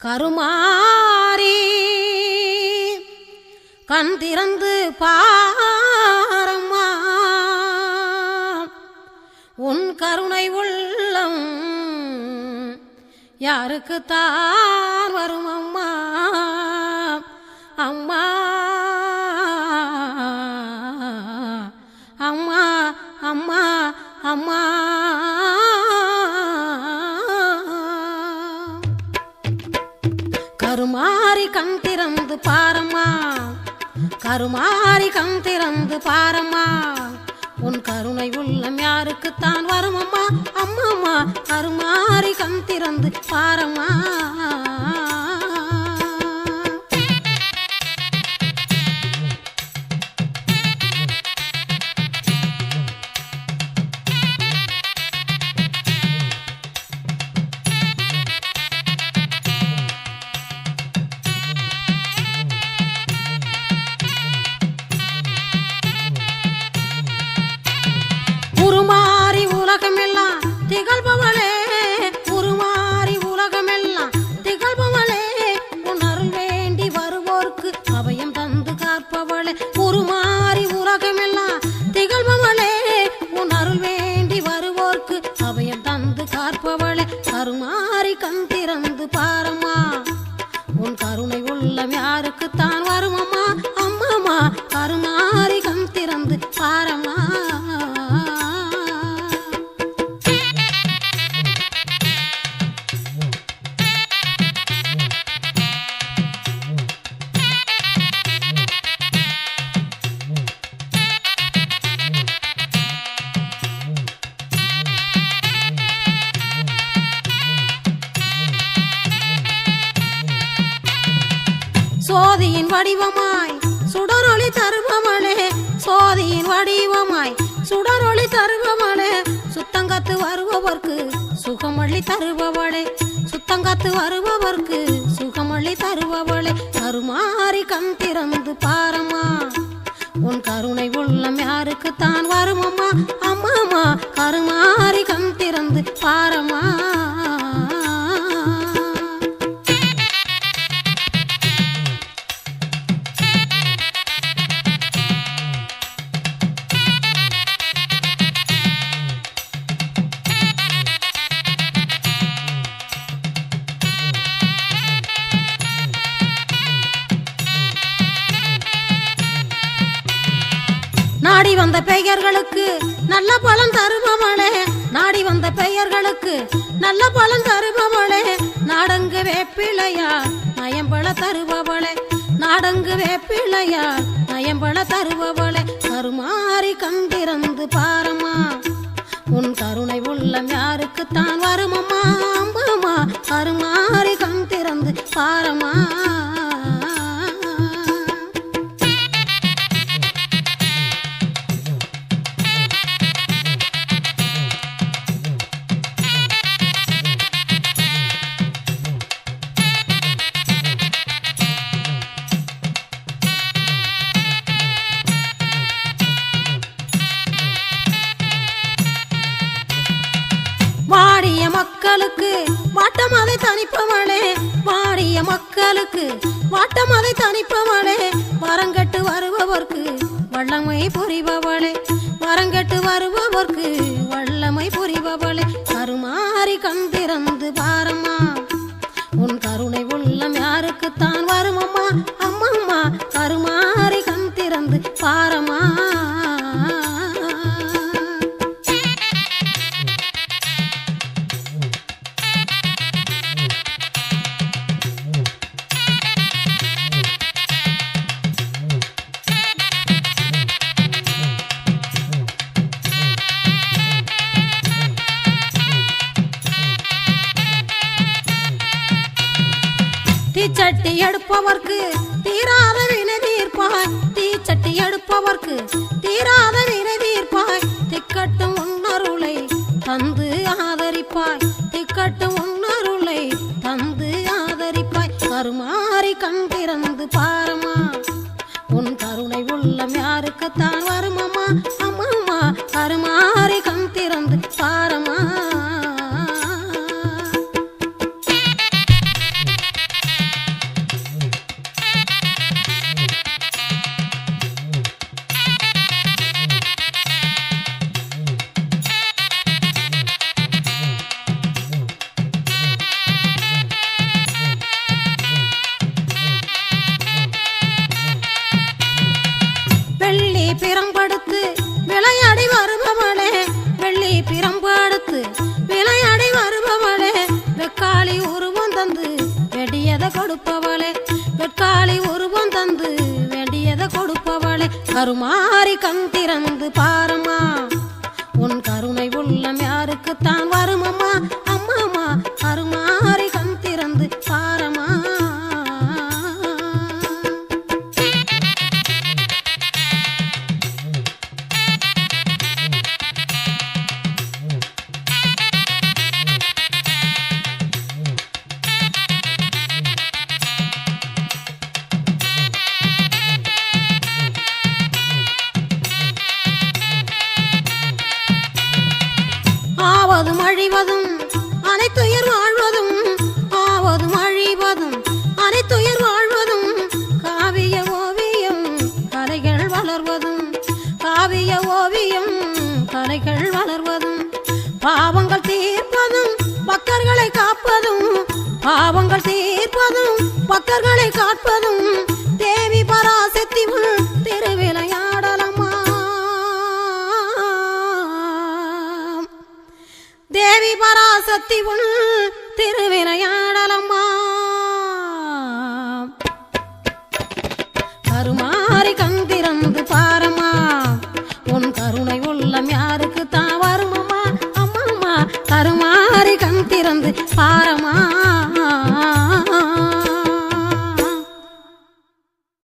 கருமாரி கண் திறந்து பாரம்மா, உன் கருணை உள்ளம் யாருக்குத்தான் வரும் அம்மா. அம்மா அம்மா அம்மா அம்மா கருமாரி கண் திறந்து பாரம்மா, கருமாரி கண் திறந்து பாரம்மா, உன் கருணை உள்ளம் யாருக்குத்தான் வரும் அம்மா. அம்மா கருமாரி கண் திறந்து பாரம்மா. உருமாறி உலகமெல்லாம் திகழ்பவளே, உருமாறி உலகமெல்லாம் திகழ்பவளே, உன் அருள் வேண்டி வருவோர்க்கு அபயம் தந்து காப்பவளே. உருமாறி உலகமெல்லாம் திகழ்பவளே, உன் அருள் வேண்டி வருவோர்க்கு அபயம் தந்து காப்பவளே. கருமாரி கண் திறந்து பாரம்மா, உன் கருணை உள்ளம் யாருக்குத்தான் வரும் அம்மா. அம்மா கருமாரி கண் திறந்து பாரம்மா. சோதியின் வடிவமாய் சுடரொளி தருபவளே, சோதியின் வடிவமாய் சுடரொளி தருபவளே, சுத்தங்கத்து வருபவர்க்கு சுகமளி தருபவளே, சுத்தங்கத்து வருபவர்க்கு சுகமளி தருபவளே. கருமாரி கண் திறந்து பாரம்மா, உன் கருணை உள்ளம் யாருக்குத்தான் வரும் அம்மா. அம்மா கருமாரி கண் திறந்து பாரம்மா. நாடி வந்த பெயர்களுக்கு நல்ல பலன் தருபவளே, நாடி வந்த பெயர்களுக்கு நல்ல பலன் தருபவளே, நாடங்கு வேப்பிளையா நயம்பள தருபவளே, நாடங்கு வேப்பிளையா நயம்பள தருபவளே. கருமாரி கண் திறந்து பாரம்மா, உன் கருணை உள்ளம் யாருக்குத்தான் வரும் அம்மா. அம்மா கருமாரி கண் திறந்து பாரம்மா. வாடிய மக்களுக்கு வாட்டம் அதை தணிப்பவளே, வாடிய மக்களுக்கு வாட்டம் அதை தணிப்பவளே, வரங்கட்டு வருபவர்க்கு வல்லமை புரிபவளே, வரங்கட்டு வருபவர்க்கு வல்லமை புரிபவளே. கருமாரி கண் திறந்து பாரம்மா, உன் கருணை உள்ளம் யாருக்குத்தான் வரும் அம்மா. அம்மா கருமாரி கண் திறந்து பாரம்மா. தீச்சட்டி எடுப்பவர்க்கு தீராத வினை தீர்ப்பாய், தீச்சட்டி எடுப்பவர்க்கு தீராத வினை தீர்ப்பாய், திக்கட்டும் உன்னருளை தந்து ஆதரிப்பாய், திக்கட்டும் உன்னருளை தந்து ஆதரிப்பாய். கருமாரி கண் திறந்து பாரம்மா, உன் கருணை உள்ளம் யாருக்குத்தான் வரும் அம்மா. அம்மா கருமாரி கண் திறந்து பாரம்மா. பிரம்படுத்து விளையாடி வருபவளே வெள்ளி பிரம்படுத்து விளையாடி வருபவளே வெக்காளி உருவம் தந்து வெடியதை கொடுப்பவளே வெக்காளி உருவம் தந்து வேண்டியதை கொடுப்பவளே கருமாறி கண் திறந்து பாரம்மா உன் கருணை உள்ளம் யாருக்குத்தான் வருமம்மா அம்மாமா கருமாறி கண் திறந்து பாரம்மா ஆவதும் அழிவதும் அனைத்துயிர் வாழ்வதும் ஆவதும் அழிவதும் அனைத்துயிர் வாழ்வதும் காவிய ஓவியம் கலைகள் வளர்வதும் காவிய ஓவியம் கலைகள் வளர்வதும் பாவங்கள் தீர்ப்பதும் பக்தர்களை காப்பதும் பாவங்கள் தீர்ப்பதும் பக்தர்களை காப்பதும் தேவி பராசக்தி உன் திருவிளையாடலம்மா தேவி பராசக்தி உன் திருவிளையாடலம்மா கருமாறி கண் திறந்து பாரம்மா உன் கருணை உள்ளம் யாருக்கு தான் வருமம்மா அம்மம்மா கருமாறி கண் திறந்து பார